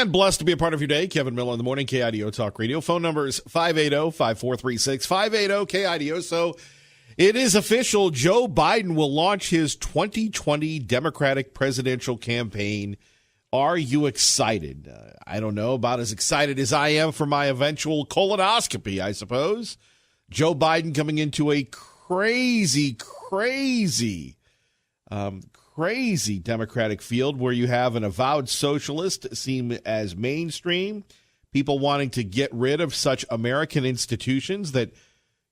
And blessed to be a part of your day. Kevin Miller in the morning, KIDO Talk Radio. Phone number is 580-5436, 580-KIDO. So it is official. Joe Biden will launch his 2020 Democratic presidential campaign. Are you excited? I don't know, about as excited as I am for my eventual colonoscopy, I suppose. Joe Biden coming into a crazy Democratic field where you have an avowed socialist seen as mainstream, people wanting to get rid of such American institutions that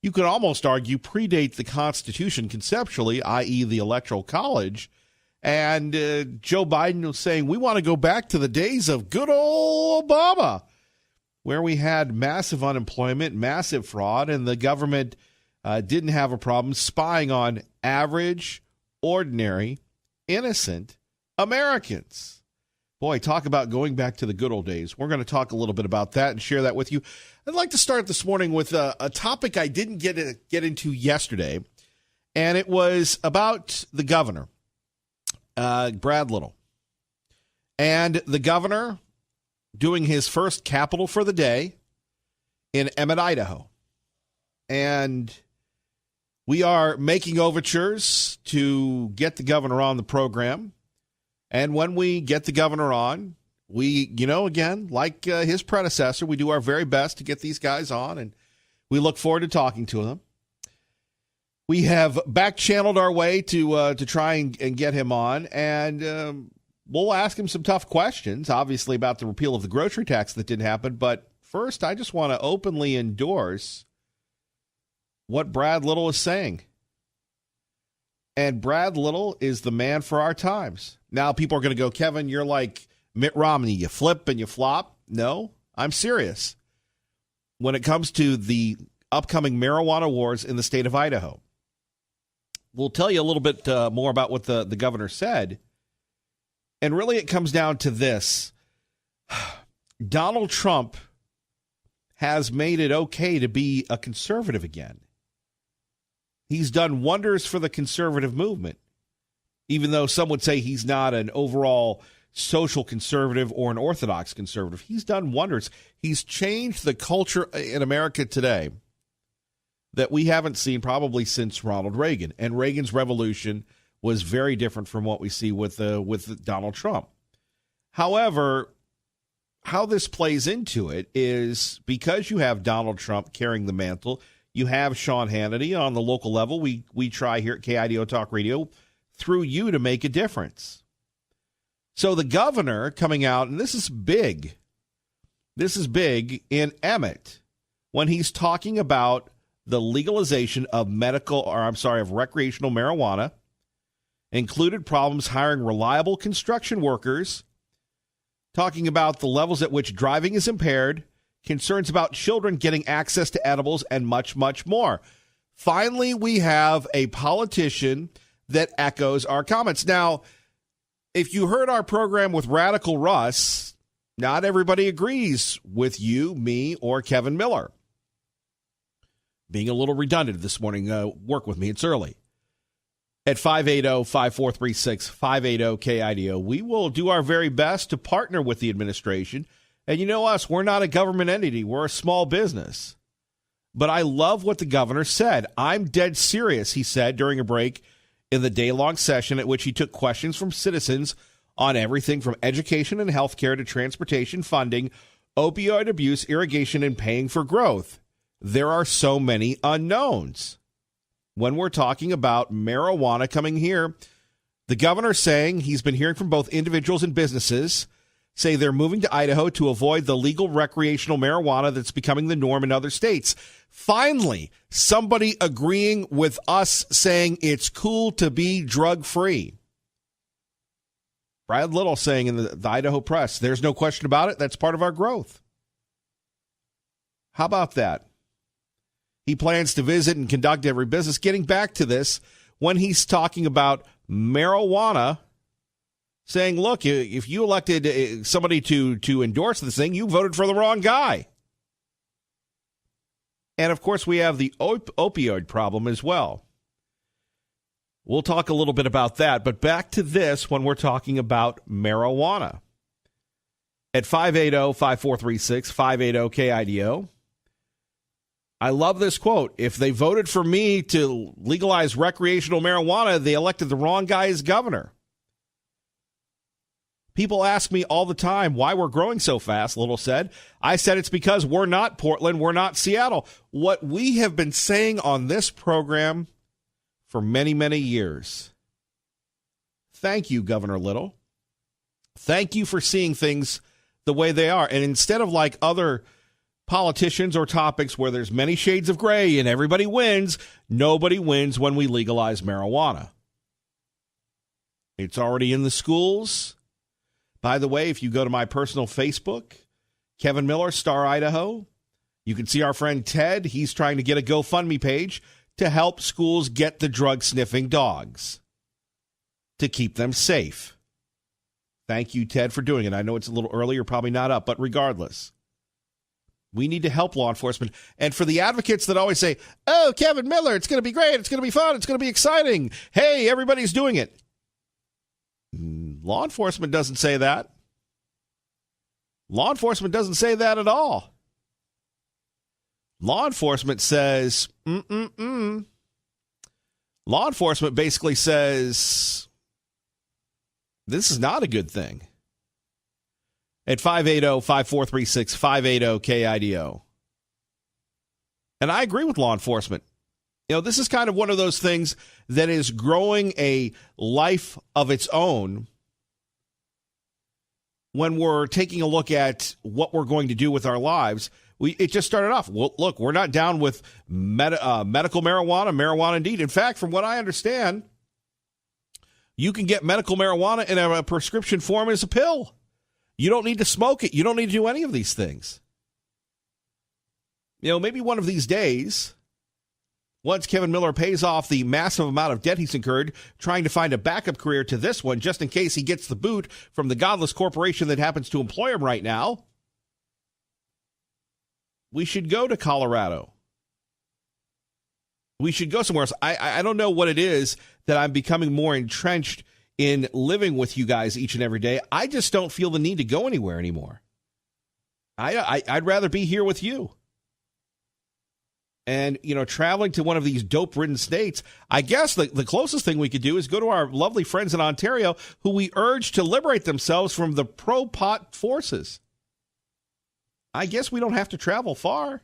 you could almost argue predate the Constitution conceptually, i.e. the Electoral College. And Joe Biden was saying, we want to go back to the days of good old Obama, where we had massive unemployment, massive fraud, and the government didn't have a problem spying on average, ordinary, innocent Americans. Boy, talk about going back to the good old days. We're going to talk a little bit about that and share that with you. I'd like to start this morning with a topic I didn't get into yesterday, and it was about the governor, Brad Little. And the governor doing his first Capitol for the day in Emmett, Idaho. And we are making overtures to get the governor on the program. And when we get the governor on, we, again, like his predecessor, we do our very best to get these guys on, and we look forward to talking to them. We have back-channeled our way to try and get him on, and we'll ask him some tough questions, obviously, about the repeal of the grocery tax that didn't happen. But first, I just want to openly endorse what Brad Little is saying. And Brad Little is the man for our times. Now, people are going to go, Kevin, you're like Mitt Romney. You flip and you flop. No, I'm serious. When it comes to the upcoming marijuana wars in the state of Idaho, we'll tell you a little bit more about what the governor said. And really, it comes down to this. Donald Trump has made it okay to be a conservative again. He's done wonders for the conservative movement, even though some would say he's not an overall social conservative or an orthodox conservative. He's done wonders. He's changed the culture in America today that we haven't seen probably since Ronald Reagan. And Reagan's revolution was very different from what we see with Donald Trump. However, how this plays into it is because you have Donald Trump carrying the mantle, you have Sean Hannity on the local level. We try here at KIDO Talk Radio through you to make a difference. So the governor coming out, and this is big. This is big in Emmett when he's talking about the legalization of recreational marijuana, included problems hiring reliable construction workers, talking about the levels at which driving is impaired, concerns about children getting access to edibles, and much, much more. Finally, we have a politician that echoes our comments. Now, if you heard our program with Radical Russ, not everybody agrees with you, me, or Kevin Miller. Being a little redundant this morning, work with me. It's early. At 580-5436, 580-KIDO, we will do our very best to partner with the administration. And you know us, we're not a government entity. We're a small business. But I love what the governor said. I'm dead serious, he said during a break in the day-long session at which he took questions from citizens on everything from education and health care to transportation funding, opioid abuse, irrigation, and paying for growth. There are so many unknowns. When we're talking about marijuana coming here, the governor saying he's been hearing from both individuals and businesses say they're moving to Idaho to avoid the legal recreational marijuana that's becoming the norm in other states. Finally, somebody agreeing with us saying it's cool to be drug-free. Brad Little saying in the Idaho Press, there's no question about it. That's part of our growth. How about that? He plans to visit and conduct every business. Getting back to this, when he's talking about marijuana, saying, look, if you elected somebody to endorse this thing, you voted for the wrong guy. And, of course, we have the opioid problem as well. We'll talk a little bit about that. But back to this when we're talking about marijuana. at 580-5436, 580-KIDO. I love this quote. If they voted for me to legalize recreational marijuana, they elected the wrong guy as governor. People ask me all the time why we're growing so fast, Little said. I said it's because we're not Portland, we're not Seattle. What we have been saying on this program for many, many years. Thank you, Governor Little. Thank you for seeing things the way they are. And instead of like other politicians or topics where there's many shades of gray and everybody wins, nobody wins when we legalize marijuana. It's already in the schools. By the way, if you go to my personal Facebook, Kevin Miller, Star Idaho, you can see our friend Ted. He's trying to get a GoFundMe page to help schools get the drug-sniffing dogs to keep them safe. Thank you, Ted, for doing it. I know it's a little early. You're probably not up, but regardless, we need to help law enforcement. And for the advocates that always say, oh, Kevin Miller, it's going to be great. It's going to be fun. It's going to be exciting. Hey, everybody's doing it. Law enforcement doesn't say that. Law enforcement doesn't say that at all. Law enforcement says, Law enforcement basically says, this is not a good thing. At 580-5436, 580-KIDO. And I agree with law enforcement. You know, this is kind of one of those things that is growing a life of its own when we're taking a look at what we're going to do with our lives. It just started off, well, look, we're not down with medical marijuana indeed. In fact, from what I understand, you can get medical marijuana in a prescription form as a pill. You don't need to smoke it. You don't need to do any of these things. You know, maybe one of these days, once Kevin Miller pays off the massive amount of debt he's incurred trying to find a backup career to this one, just in case he gets the boot from the godless corporation that happens to employ him right now, we should go to Colorado. We should go somewhere else. I don't know what it is that I'm becoming more entrenched in living with you guys each and every day. I just don't feel the need to go anywhere anymore. I'd rather be here with you. And, you know, traveling to one of these dope-ridden states, I guess the closest thing we could do is go to our lovely friends in Ontario who we urge to liberate themselves from the pro-pot forces. I guess we don't have to travel far.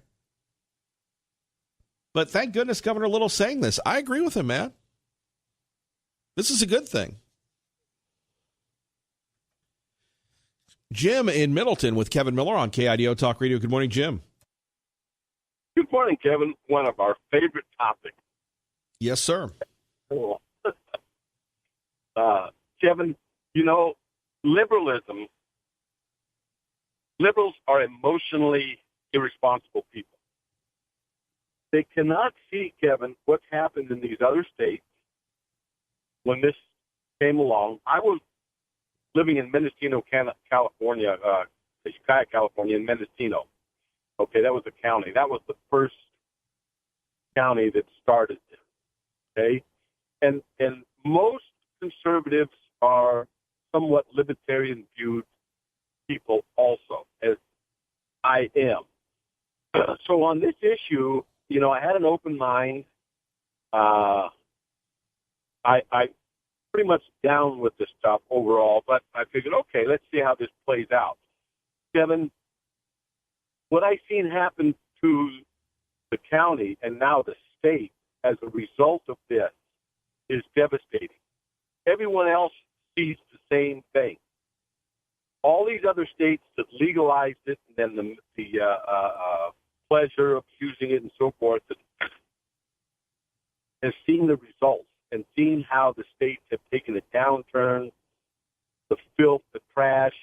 But thank goodness Governor Little's saying this. I agree with him, man. This is a good thing. Jim in Middleton with Kevin Miller on KIDO Talk Radio. Good morning, Jim. Good morning, Kevin. One of our favorite topics. Yes, sir. Cool. Kevin, you know, liberals are emotionally irresponsible people. They cannot see, Kevin, what's happened in these other states when this came along. I was living in Mendocino, California, Ukiah, California, in Mendocino. Okay, that was a county. That was the first county that started this. Okay, and most conservatives are somewhat libertarian viewed people also, as I am. So on this issue, you know, I had an open mind. I pretty much down with this stuff overall, but I figured, okay, let's see how this plays out. Kevin, what I've seen happen to the county and now the state as a result of this is devastating. Everyone else sees the same thing. All these other states that legalized it, and then the pleasure of using it and so forth, has seen the results and seen how the states have taken a downturn, the filth, the trash.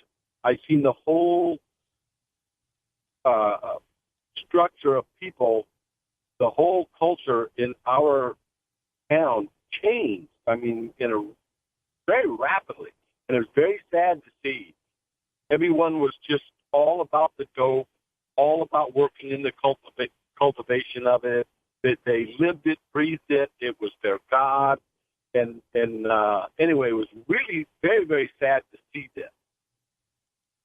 I've seen the whole structure of people, the whole culture in our town changed. I mean, very rapidly. And it's very sad to see. Everyone was just all about the dope, all about working in the cultivation of it. That they lived it, breathed it. It was their God. And anyway, it was really very, very sad to see this.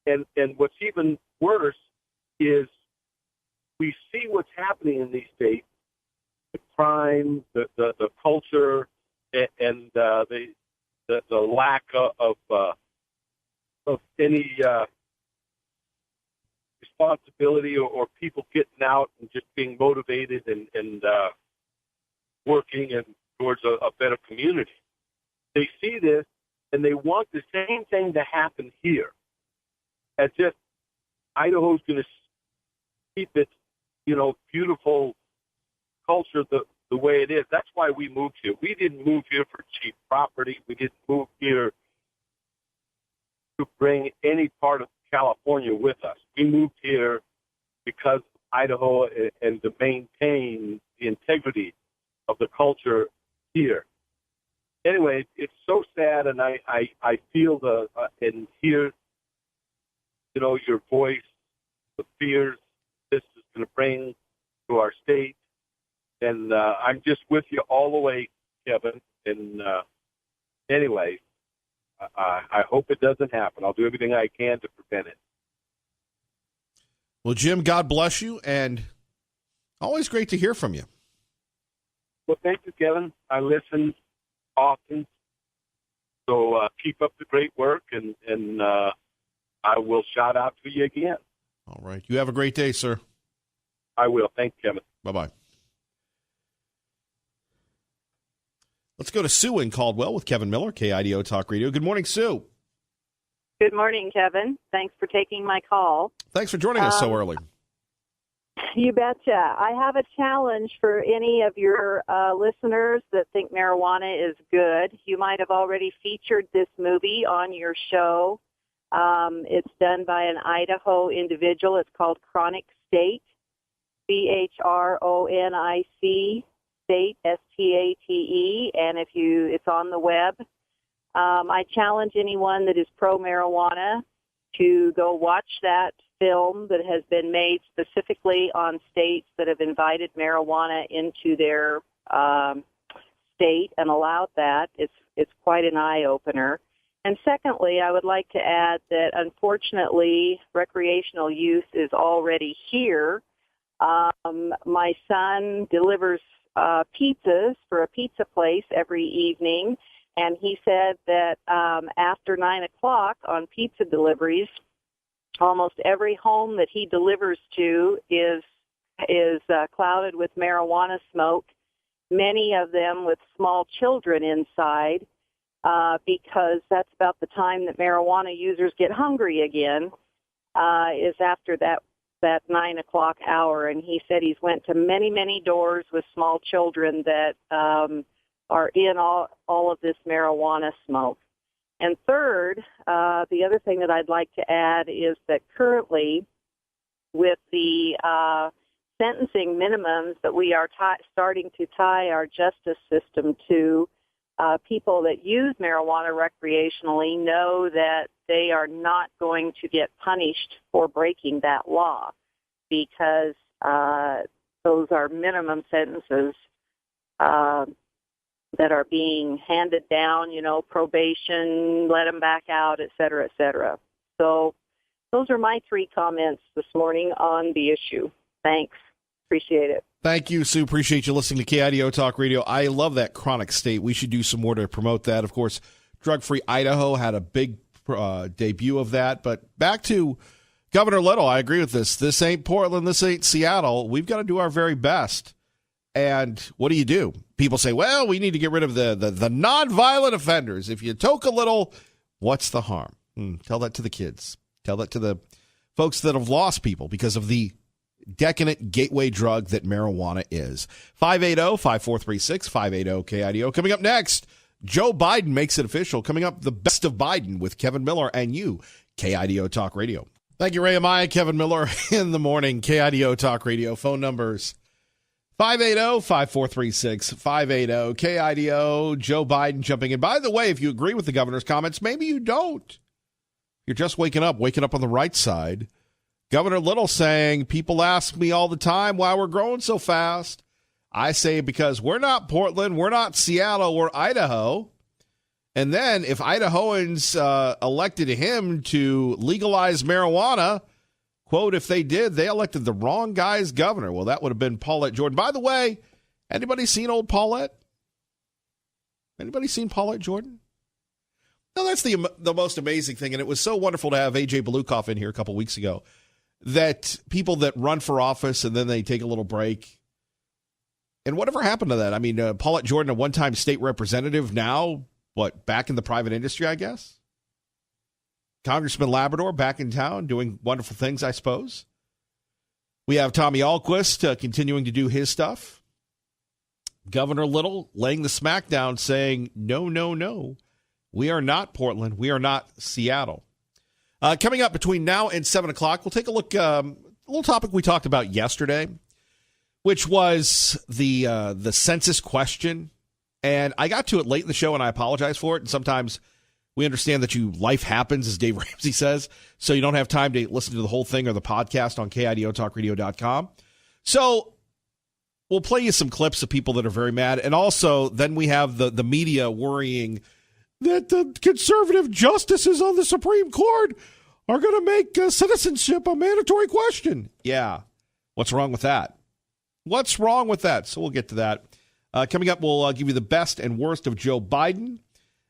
And what's even worse is we see what's happening in these states, the crime, the culture, and the lack of any responsibility or people getting out and just being motivated and working and towards a better community. They see this and they want the same thing to happen here, as if Idaho's going to keep its, beautiful culture the way it is. That's why we moved here. We didn't move here for cheap property. We didn't move here to bring any part of California with us. We moved here because Idaho and to maintain the integrity of the culture here. Anyway, it's so sad, and I feel and hear, your voice, the fears this is going to bring to our state. And I'm just with you all the way, Kevin. And anyway, I hope it doesn't happen. I'll do everything I can to prevent it. Well, Jim, God bless you, and always great to hear from you. Well, thank you, Kevin. I listen often, so keep up the great work, and I will shout out to you again. All right. You have a great day, sir. I will. Thank you, Kevin. Bye-bye. Let's go to Sue in Caldwell with Kevin Miller, KIDO Talk Radio. Good morning, Sue. Good morning, Kevin. Thanks for taking my call. Thanks for joining us so early. You betcha. I have a challenge for any of your listeners that think marijuana is good. You might have already featured this movie on your show. It's done by an Idaho individual. It's called Chronic State, CHRONIC, State, STATE, and it's on the web. I challenge anyone that is pro-marijuana to go watch that film that has been made specifically on states that have invited marijuana into their state and allowed that. It's quite an eye-opener. And secondly, I would like to add that unfortunately recreational use is already here. My son delivers pizzas for a pizza place every evening, and he said that after 9 o'clock on pizza deliveries, almost every home that he delivers to is clouded with marijuana smoke, many of them with small children inside, because that's about the time that marijuana users get hungry again, is after that 9 o'clock hour. And he said he's went to many, many doors with small children that are in all of this marijuana smoke. And third, the other thing that I'd like to add is that currently with the sentencing minimums that we are starting to tie our justice system to, people that use marijuana recreationally know that they are not going to get punished for breaking that law because those are minimum sentences that are being handed down, probation, let them back out, et cetera, et cetera. So those are my 3 comments this morning on the issue. Thanks. Appreciate it. Thank you, Sue. Appreciate you listening to KIDO Talk Radio. I love that Chronic State. We should do some more to promote that. Of course, Drug Free Idaho had a big debut of that. But back to Governor Little, I agree with this. This ain't Portland. This ain't Seattle. We've got to do our very best. And what do? People say, well, we need to get rid of the nonviolent offenders. If you toke a little, what's the harm? Tell that to the kids. Tell that to the folks that have lost people because of the decadent gateway drug that marijuana is. 580-5436, 580-KIDO. Coming up next, Joe Biden makes it official. Coming up, the best of Biden with Kevin Miller and you, KIDO Talk Radio. Thank you, Ray Amaya. Kevin Miller in the morning, KIDO Talk Radio. Phone numbers 580-5436, 580-KIDO. Joe Biden jumping in. By the way, if you agree with the governor's comments, maybe you don't. You're just waking up on the right side. Governor Little saying, people ask me all the time why we're growing so fast. I say because we're not Portland, we're not Seattle, we're Idaho. And then if Idahoans elected him to legalize marijuana, quote, if they did, they elected the wrong guy as governor. Well, that would have been Paulette Jordan. By the way, anybody seen old Paulette? Anybody seen Paulette Jordan? No, that's the most amazing thing. And it was so wonderful to have A.J. Belukoff in here a couple weeks ago, that people that run for office and then they take a little break. And whatever happened to that? I mean, Paulette Jordan, a one-time state representative, now, back in the private industry, I guess? Congressman Labrador back in town doing wonderful things, I suppose. We have Tommy Ahlquist continuing to do his stuff. Governor Little laying the smackdown saying, no, no, no. We are not Portland. We are not Seattle. Coming up between now and 7 o'clock, we'll take a look, a little topic we talked about yesterday, which was the census question. And I got to it late in the show, and I apologize for it. And sometimes we understand that life happens, as Dave Ramsey says, so you don't have time to listen to the whole thing or the podcast on KIDOTalkRadio.com. So we'll play you some clips of people that are very mad. And also, then we have the media worrying that the conservative justices on the Supreme Court are going to make citizenship a mandatory question. Yeah. What's wrong with that? What's wrong with that? So we'll get to that. Coming up, we'll give you the best and worst of Joe Biden.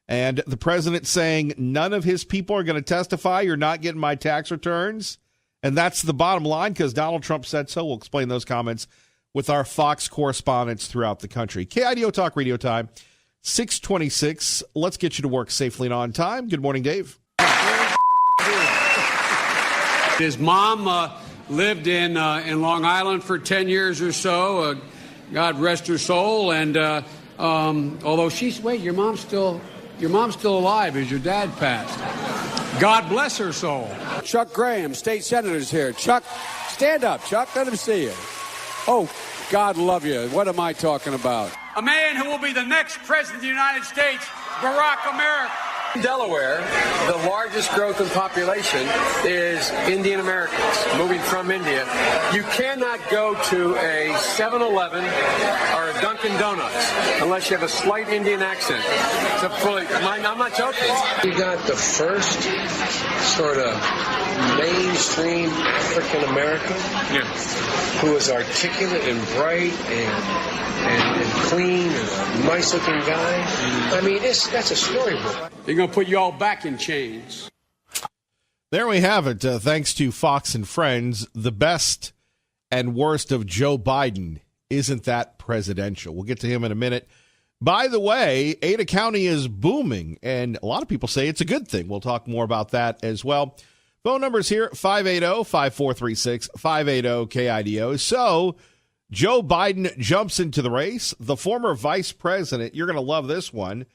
And the president saying none of his people are going to testify. You're not getting my tax returns. And that's the bottom line because Donald Trump said so. We'll explain those comments with our Fox correspondents throughout the country. KIDO Talk Radio time, 6:26. Let's get you to work safely and on time. Good morning, Dave. His mom lived in Long Island for 10 years or so. God rest her soul. And although your mom's still alive as your dad passed. God bless her soul. Chuck Graham, state senator's here. Chuck, stand up, Chuck. Let him see you. Oh, God love you. What am I talking about? A man who will be the next president of the United States, Barack America. In Delaware, the largest growth in population is Indian Americans moving from India. You cannot go to a 7-Eleven or a Dunkin' Donuts unless you have a slight Indian accent. I'm not joking. You got the first sort of mainstream African American who is articulate and bright and clean and a nice looking guy. I mean, that's a storybook. They're going to put you all back in chains. There we have it. Thanks to Fox and Friends, the best and worst of Joe Biden. Isn't that presidential? We'll get to him in a minute. By the way, Ada County is booming, and a lot of people say it's a good thing. We'll talk more about that as well. Phone numbers here, 580-5436, 580-KIDO. So Joe Biden jumps into the race. The former vice president, you're going to love this one,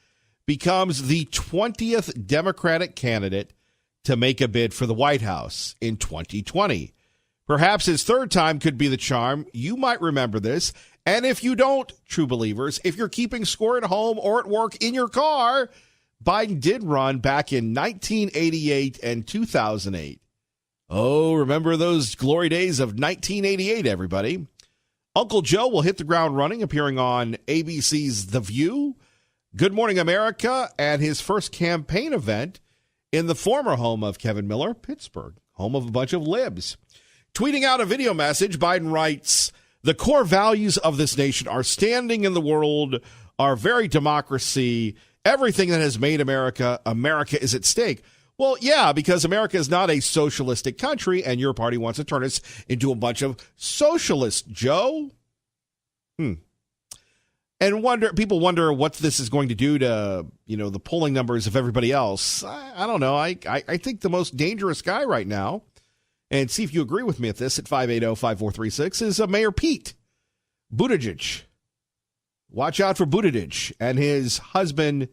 becomes the 20th Democratic candidate to make a bid for the White House in 2020. Perhaps his third time could be the charm. You might remember this. And if you don't, true believers, if you're keeping score at home or at work in your car, Biden did run back in 1988 and 2008. Oh, remember those glory days of 1988, everybody. Uncle Joe will hit the ground running, appearing on ABC's The View, Good Morning America, and his first campaign event in the former home of Kevin Miller, Pittsburgh, home of a bunch of libs. Tweeting out a video message, Biden writes, "The core values of this nation are standing in the world, our very democracy. Everything that has made America, America is at stake." Well, yeah, because America is not a socialistic country, and your party wants to turn us into a bunch of socialists, Joe. And people wonder what this is going to do to, the polling numbers of everybody else. I don't know. I think the most dangerous guy right now, and see if you agree with me at this at 580-5436, is Mayor Pete Buttigieg. Watch out for Buttigieg and his husband,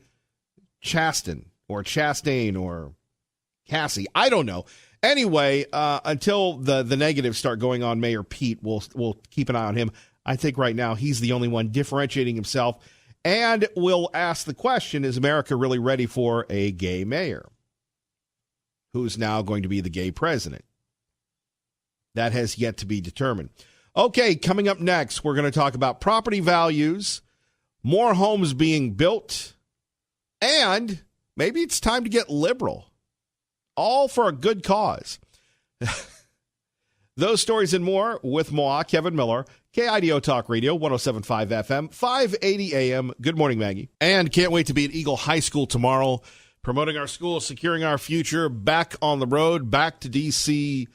Chastain, or Cassie. I don't know. Anyway, until the negatives start going on Mayor Pete, we'll keep an eye on him. I think right now he's the only one differentiating himself. And we'll ask the question, is America really ready for a gay mayor who's now going to be the gay president? That has yet to be determined. Okay, coming up next, we're going to talk about property values, more homes being built, and maybe it's time to get liberal. All for a good cause. Those stories and more with Moa, Kevin Miller, KIDO Talk Radio, 107.5 FM, 580 AM. Good morning, Maggie. And can't wait to be at Eagle High School tomorrow, promoting our school, securing our future, back on the road, back to D.C.,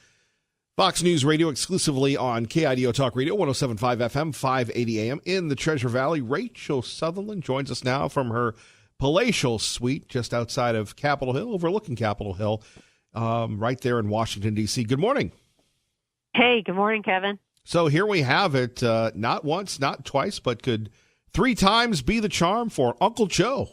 Fox News Radio exclusively on KIDO Talk Radio, 107.5 FM, 580 AM in the Treasure Valley. Rachel Sutherland joins us now from her palatial suite just outside of Capitol Hill, overlooking Capitol Hill, right there in Washington, D.C. Good morning. Hey, good morning, Kevin. So here we have it, not once, not twice, but could 3 times be the charm for Uncle Joe?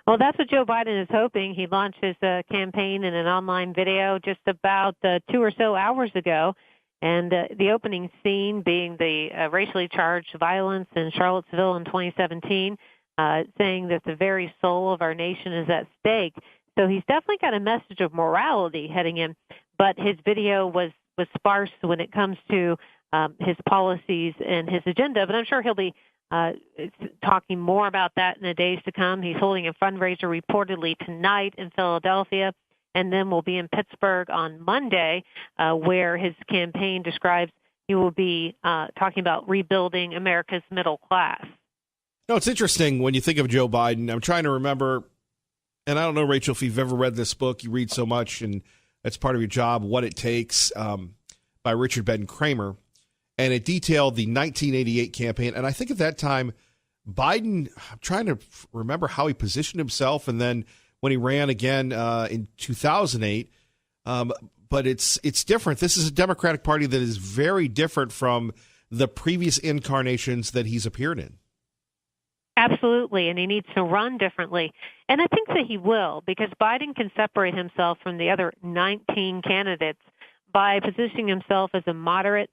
Well, that's what Joe Biden is hoping. He launched his campaign in an online video just about 2 or so hours ago, and the opening scene being the racially charged violence in Charlottesville in 2017, saying that the very soul of our nation is at stake. So he's definitely got a message of morality heading in, but his video was sparse when it comes to his policies and his agenda. But I'm sure he'll be talking more about that in the days to come. He's holding a fundraiser reportedly tonight in Philadelphia, and then will be in Pittsburgh on Monday, where his campaign describes he will be talking about rebuilding America's middle class. No, it's interesting when you think of Joe Biden. I'm trying to remember, and I don't know, Rachel, if you've ever read this book. You read so much, and that's part of your job, What It Takes, by Richard Ben Kramer. And it detailed the 1988 campaign. And I think at that time, Biden, I'm trying to remember how he positioned himself, and then when he ran again in 2008. But it's different. This is a Democratic Party that is very different from the previous incarnations that he's appeared in. Absolutely, and he needs to run differently. And I think that he will, because Biden can separate himself from the other 19 candidates by positioning himself as a moderate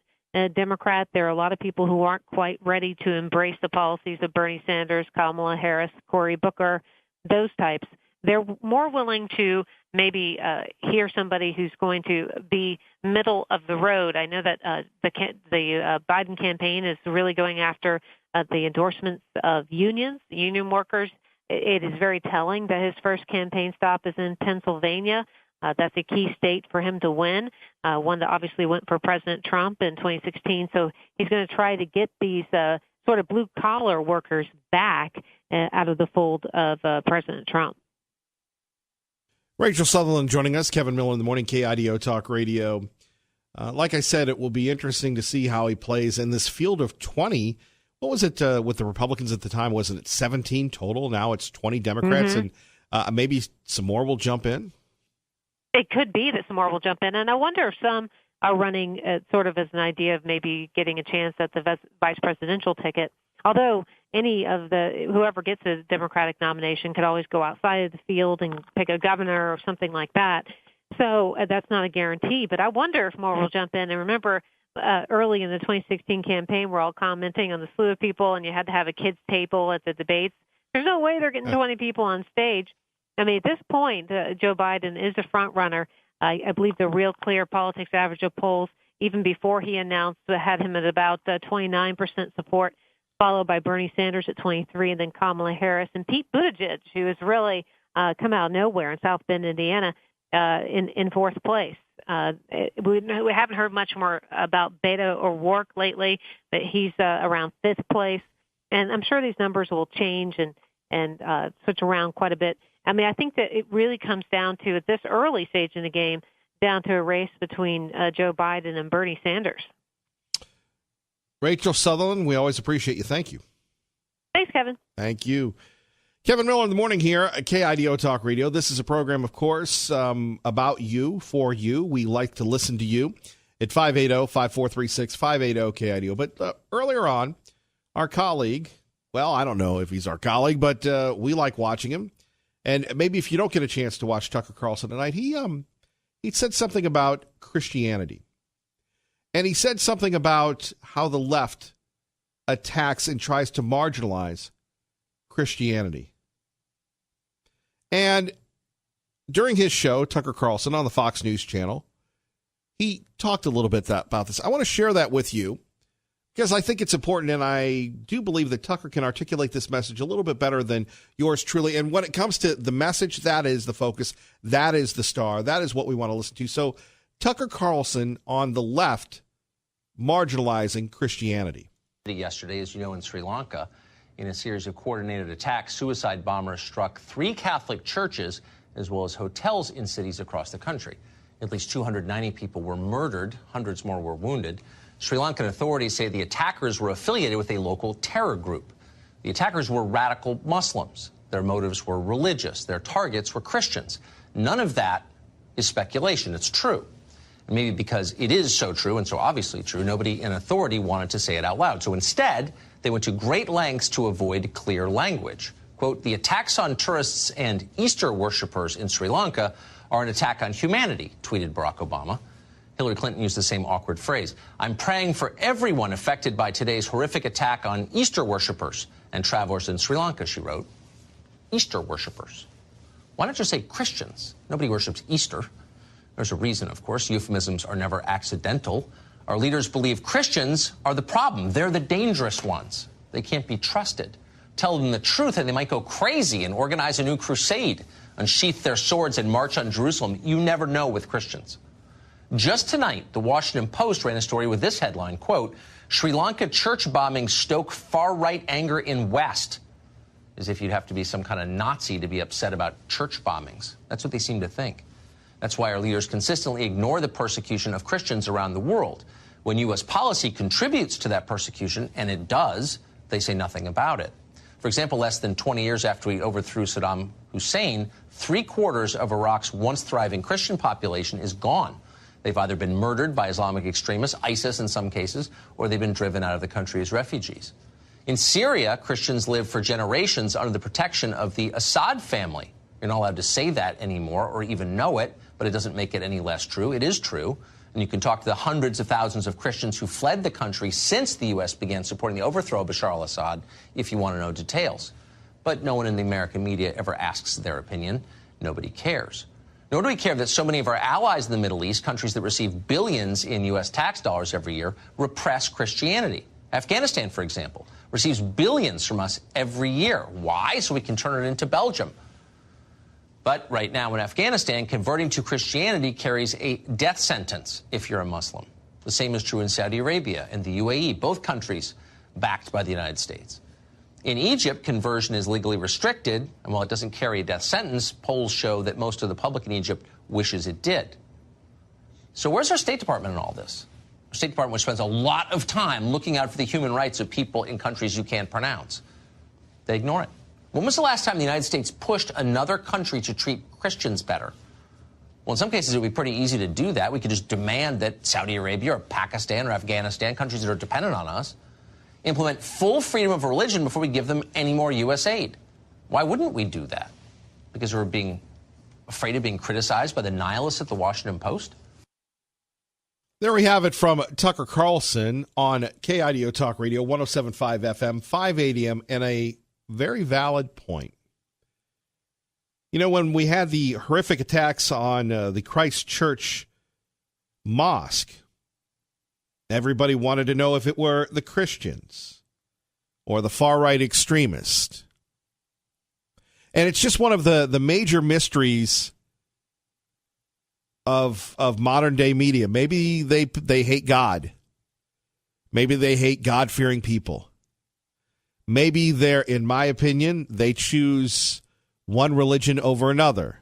Democrat. There are a lot of people who aren't quite ready to embrace the policies of Bernie Sanders, Kamala Harris, Cory Booker, those types. They're more willing to maybe hear somebody who's going to be middle of the road. I know that the Biden campaign is really going after the endorsements of unions, union workers. It is very telling that his first campaign stop is in Pennsylvania. That's a key state for him to win, one that obviously went for President Trump in 2016. So he's going to try to get these sort of blue-collar workers back out of the fold of President Trump. Rachel Sutherland joining us, Kevin Miller in the morning, KIDO Talk Radio. Like I said, it will be interesting to see how he plays in this field of 20. What was it with the Republicans at the time? Wasn't it 17 total? Now it's 20 Democrats, and maybe some more will jump in? It could be that some more will jump in, and I wonder if some are running sort of as an idea of maybe getting a chance at the vice presidential ticket. Although whoever gets a Democratic nomination could always go outside of the field and pick a governor or something like that. So that's not a guarantee, but I wonder if more will jump in. And remember, early in the 2016 campaign, we're all commenting on the slew of people, and you had to have a kids' table at the debates. There's no way they're getting 20 people on stage. I mean, at this point, Joe Biden is a front runner. I believe the Real Clear Politics average of polls, even before he announced, had him at about 29% support, followed by Bernie Sanders at 23%, and then Kamala Harris and Pete Buttigieg, who has really come out of nowhere in South Bend, Indiana, in fourth place. We haven't heard much more about Beto O'Rourke lately, but he's around fifth place. And I'm sure these numbers will change and switch around quite a bit. I mean, I think that it really comes down to, at this early stage in the game, down to a race between Joe Biden and Bernie Sanders. Rachel Sutherland, we always appreciate you. Thank you. Thanks, Kevin. Thank you. Kevin Miller in the morning here at KIDO Talk Radio. This is a program, of course, about you, for you. We like to listen to you at 580-5436, 580-KIDO. But earlier on, our colleague, well, I don't know if he's our colleague, but we like watching him. And maybe if you don't get a chance to watch Tucker Carlson tonight, he said something about Christianity. And he said something about how the left attacks and tries to marginalize Christianity. And during his show, Tucker Carlson, on the Fox News channel, he talked a little bit about this. I want to share that with you because I think it's important, and I do believe that Tucker can articulate this message a little bit better than yours truly. And when it comes to the message, that is the focus. That is the star. That is what we want to listen to. So Tucker Carlson on the left marginalizing Christianity. Yesterday, as you know, in Sri Lanka, in a series of coordinated attacks, suicide bombers struck 3 Catholic churches as well as hotels in cities across the country. At least 290 people were murdered. Hundreds more were wounded. Sri Lankan authorities say the attackers were affiliated with a local terror group. The attackers were radical Muslims. Their motives were religious. Their targets were Christians. None of that is speculation. It's true. And maybe because it is so true and so obviously true, nobody in authority wanted to say it out loud. So instead, they went to great lengths to avoid clear language. Quote, the attacks on tourists and Easter worshippers in Sri Lanka are an attack on humanity, tweeted Barack Obama. Hillary Clinton used the same awkward phrase. I'm praying for everyone affected by today's horrific attack on Easter worshippers and travelers in Sri Lanka, she wrote. Easter worshippers. Why not just say Christians? Nobody worships Easter. There's a reason, of course. Euphemisms are never accidental. Our leaders believe Christians are the problem. They're the dangerous ones. They can't be trusted. Tell them the truth and they might go crazy and organize a new crusade, unsheath their swords and march on Jerusalem. You never know with Christians. Just tonight, the Washington Post ran a story with this headline, quote, Sri Lanka church bombings stoke far-right anger in West. As if you'd have to be some kind of Nazi to be upset about church bombings. That's what they seem to think. That's why our leaders consistently ignore the persecution of Christians around the world. When U.S. policy contributes to that persecution, and it does, they say nothing about it. For example, less than 20 years after we overthrew Saddam Hussein, 3/4 of Iraq's once thriving Christian population is gone. They've either been murdered by Islamic extremists, ISIS in some cases, or they've been driven out of the country as refugees. In Syria, Christians live for generations under the protection of the Assad family. You're not allowed to say that anymore or even know it, but it doesn't make it any less true. It is true. And you can talk to the hundreds of thousands of Christians who fled the country since the U.S. began supporting the overthrow of Bashar al-Assad if you want to know details. But no one in the American media ever asks their opinion. Nobody cares. Nor do we care that so many of our allies in the Middle East, countries that receive billions in U.S. tax dollars every year, repress Christianity. Afghanistan, for example, receives billions from us every year. Why? So we can turn it into Belgium. But right now in Afghanistan, converting to Christianity carries a death sentence if you're a Muslim. The same is true in Saudi Arabia and the UAE, both countries backed by the United States. In Egypt, conversion is legally restricted, and while it doesn't carry a death sentence, polls show that most of the public in Egypt wishes it did. So where's our State Department in all this? Our State Department, which spends a lot of time looking out for the human rights of people in countries you can't pronounce. They ignore it. When was the last time the United States pushed another country to treat Christians better? Well, in some cases, it would be pretty easy to do that. We could just demand that Saudi Arabia or Pakistan or Afghanistan, countries that are dependent on us, implement full freedom of religion before we give them any more U.S. aid. Why wouldn't we do that? Because we're being afraid of being criticized by the nihilists at the Washington Post? There we have it from Tucker Carlson on KIDO Talk Radio, 107.5 FM, 580 AM, and a very valid point. You know, when we had the horrific attacks on the Christchurch Mosque, everybody wanted to know if it were the Christians or the far-right extremists. And it's just one of the major mysteries of modern-day media. Maybe they hate God. Maybe they hate God-fearing people. Maybe they're, in my opinion, they choose one religion over another.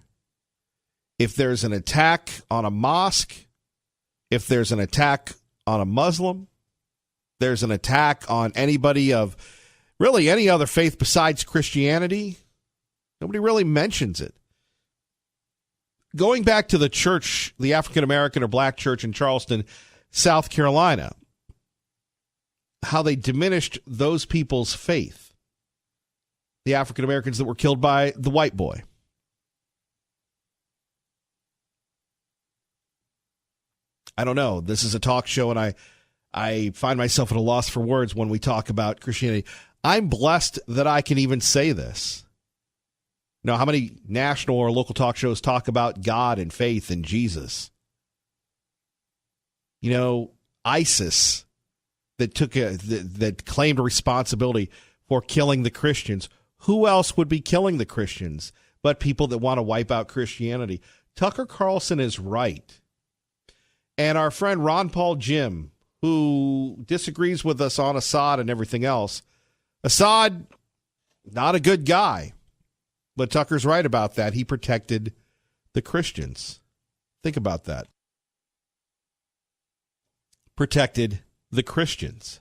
If there's an attack on a mosque, if there's an attack on a Muslim, there's an attack on anybody of really any other faith besides Christianity, nobody really mentions it. Going back to the church, the African American or black church in Charleston, South Carolina, how they diminished those people's faith, the African Americans that were killed by the white boy. I don't know. This is a talk show, and I find myself at a loss for words when we talk about Christianity. I'm blessed that I can even say this. You know, how many national or local talk shows talk about God and faith and Jesus? You know, ISIS, that claimed responsibility for killing the Christians. Who else would be killing the Christians but people that want to wipe out Christianity? Tucker Carlson is right. And our friend Ron Paul Jim, who disagrees with us on Assad and everything else, Assad, not a good guy. But Tucker's right about that. He protected the Christians. Think about that. Protected the Christians.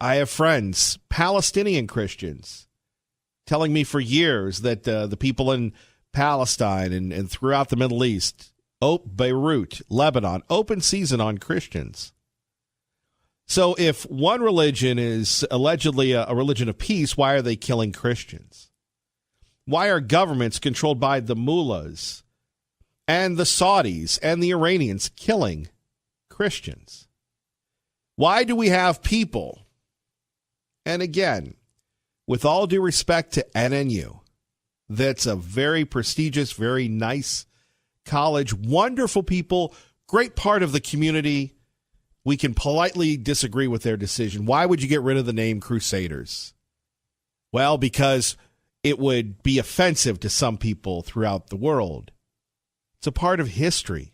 I have friends, Palestinian Christians, telling me for years that the people in Palestine and throughout the Middle East, Beirut, Lebanon, open season on Christians. So if one religion is allegedly a religion of peace, why are they killing Christians? Why are governments controlled by the mullahs and the Saudis and the Iranians killing Christians? Why do we have people, and again, with all due respect to NNU, that's a very prestigious, very nice college, wonderful people, great part of the community. We can politely disagree with their decision. Why would you get rid of the name Crusaders? Well, because it would be offensive to some people throughout the world. It's a part of history.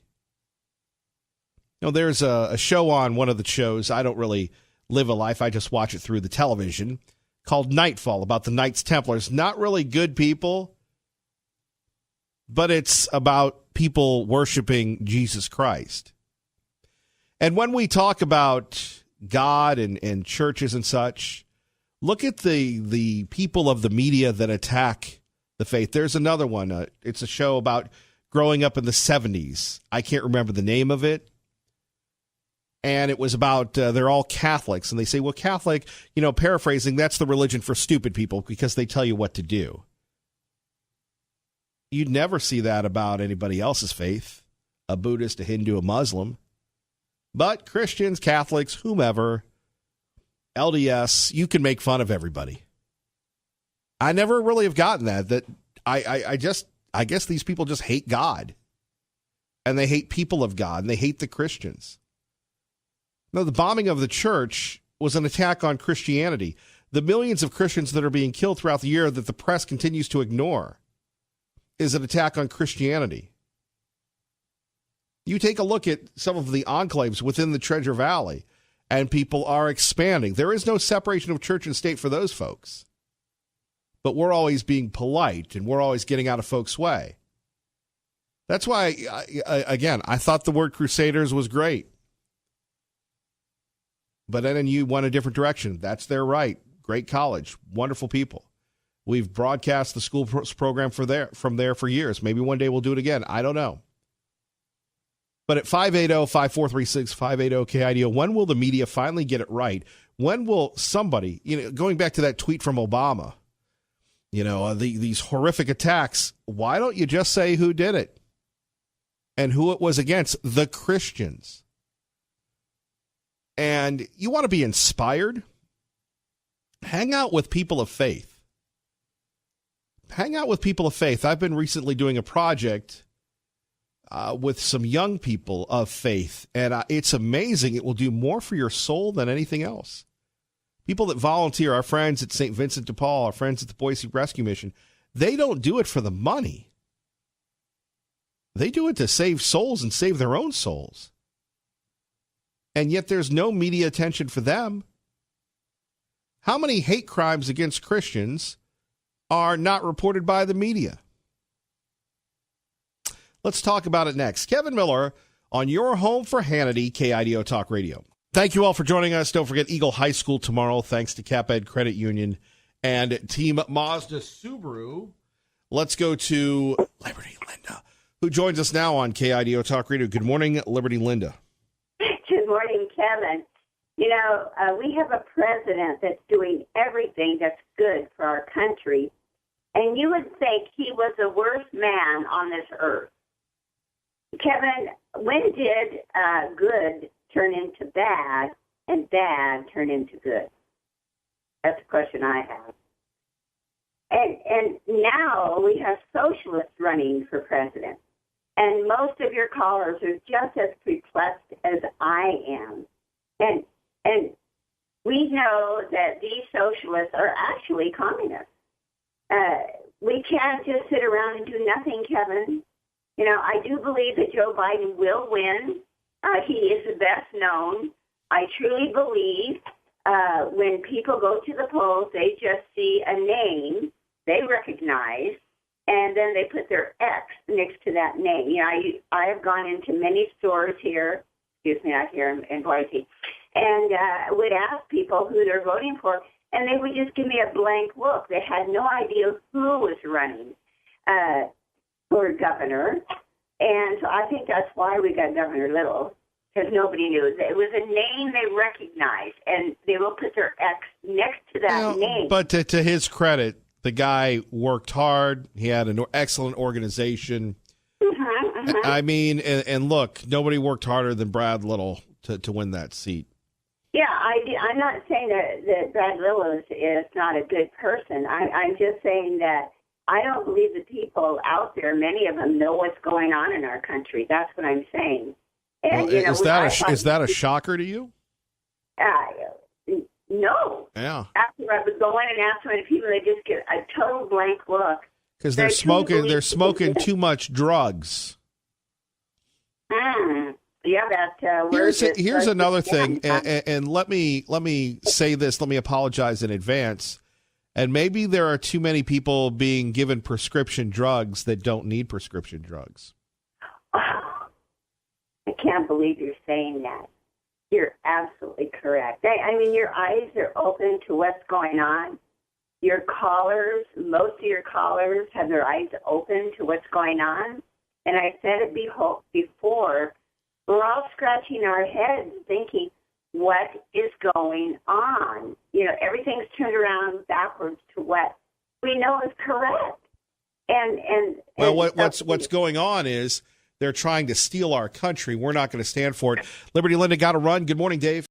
You know, there's a show on one of the shows. I don't really live a life. I just watch it through the television, called Nightfall, about the Knights Templars. Not really good people, but it's about people worshiping Jesus Christ. And when we talk about God and churches and such, look at the people of the media that attack the faith. There's another one. It's a show about growing up in the 70s. I can't remember the name of it. And it was about they're all Catholics. And they say, well, Catholic, paraphrasing, that's the religion for stupid people because they tell you what to do. You'd never see that about anybody else's faith, a Buddhist, a Hindu, a Muslim. But Christians, Catholics, whomever, LDS, you can make fun of everybody. I never really have gotten that I guess these people just hate God. And they hate people of God, and they hate the Christians. No, the bombing of the church was an attack on Christianity. The millions of Christians that are being killed throughout the year that the press continues to ignore is an attack on Christianity. You take a look at some of the enclaves within the Treasure Valley, and people are expanding. There is no separation of church and state for those folks. But we're always being polite, and we're always getting out of folks' way. That's why, I thought the word Crusaders was great. But NNU went a different direction. That's their right. Great college. Wonderful people. We've broadcast the school program from there for years. Maybe one day we'll do it again. I don't know. But at 580-5436, 580-KIDO, when will the media finally get it right? When will somebody, going back to that tweet from Obama, these horrific attacks, why don't you just say who did it and who it was against? The Christians. And you want to be inspired? Hang out with people of faith. Hang out with people of faith. I've been recently doing a project with some young people of faith, and it's amazing. It will do more for your soul than anything else. People that volunteer, our friends at St. Vincent de Paul, our friends at the Boise Rescue Mission, they don't do it for the money. They do it to save souls and save their own souls. And yet there's no media attention for them. How many hate crimes against Christians are not reported by the media? Let's talk about it next. Kevin Miller on your home for Hannity, KIDO Talk Radio. Thank you all for joining us. Don't forget Eagle High School tomorrow, thanks to CapEd Credit Union and Team Mazda Subaru. Let's go to Liberty Linda, who joins us now on KIDO Talk Radio. Good morning, Liberty Linda. Good morning, Kevin. We have a president that's doing everything that's good for our country, and you would think he was the worst man on this earth. Kevin, when did good turn into bad and bad turn into good? That's a question I have. And now we have socialists running for president. And most of your callers are just as perplexed as I am. And we know that these socialists are actually communists. We can't just sit around and do nothing, Kevin. You know, I do believe that Joe Biden will win. He is the best known. I truly believe when people go to the polls, they just see a name they recognize, and then they put their X next to that name. You know, I have gone into many stores here, not here in Boise, and would ask people who they're voting for, and they would just give me a blank look. They had no idea who was running for governor, and so I think that's why we got Governor Little, because nobody knew. It was a name they recognized, and they will put their X next to that name. But to his credit, the guy worked hard. He had an excellent organization. I mean, and look, nobody worked harder than Brad Little to win that seat. Yeah, I'm not saying that Brad Little is not a good person. I'm just saying that I don't believe the people out there, many of them, know what's going on in our country. That's what I'm saying. And, well, is that a shocker to you? No. Yeah. After I would go in and ask so many people, they just get a total blank look. Because they're smoking too much drugs. Yeah, here's another thing, and let me say this. Let me apologize in advance. And maybe there are too many people being given prescription drugs that don't need prescription drugs. I can't believe you're saying that. You're absolutely correct. I mean, your eyes are open to what's going on. Your callers, most of your callers have their eyes open to what's going on. And I said it before, we're all scratching our heads thinking, what is going on? You know, everything's turned around backwards to what we know is correct. What's going on is they're trying to steal our country. We're not going to stand for it. Liberty Linda got to run. Good morning, Dave.